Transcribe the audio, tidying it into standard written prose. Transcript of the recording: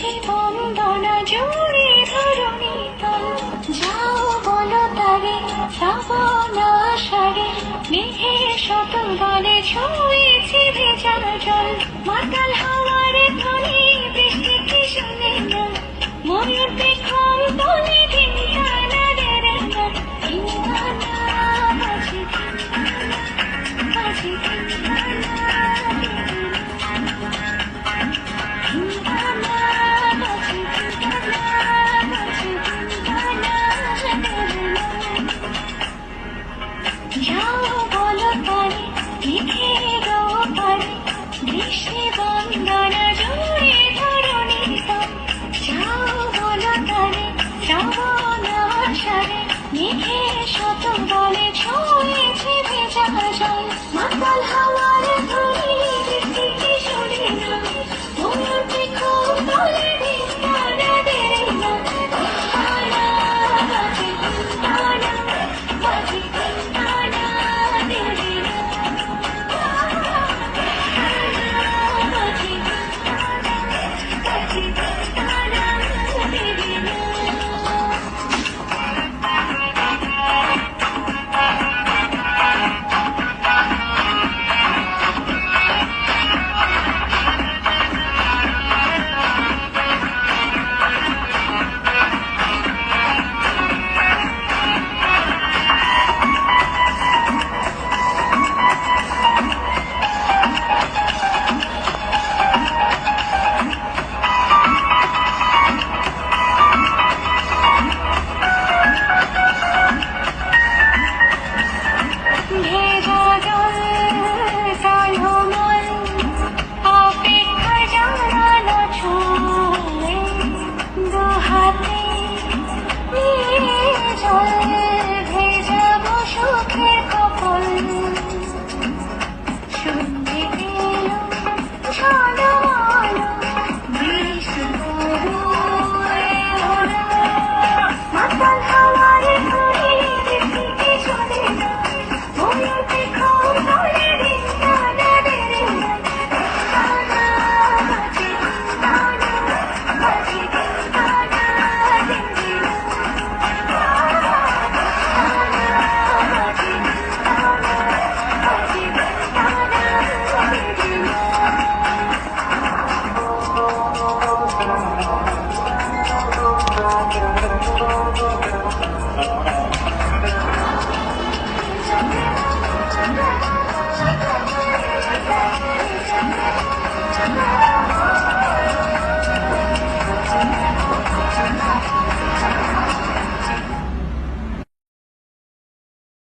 বৃষ্টি বন্দনা জুড়ে ধরণী তল, যাও বলো তারে শ্রাবণ আষাঢ়ে, মেঘের শতল গলে ছুঁয়েছে ভেজা জল, মাতাল হাওয়ার ধ্বনি বৃষ্টিকে শুনে না, ময়ূর পেখম তোলে ধিনতানা রে রে না, ধিনতানা বাজে ধিনতানা, বাজে ধিনতানা রে রে না, ধিনতানা বাজে ধিনতানা, বাজে ধিনতানা রে রে না। যাও বলো তারে মেঘের ওপারে, বৃষ্টি বন্দনা জুড়ে ধরণী তল, যাও বলো তারে শ্রাবণ আষাঢ়ে, মেঘের শতল গলে ছুঁয়েছে ভেজা জল, মাতাল হাওয়া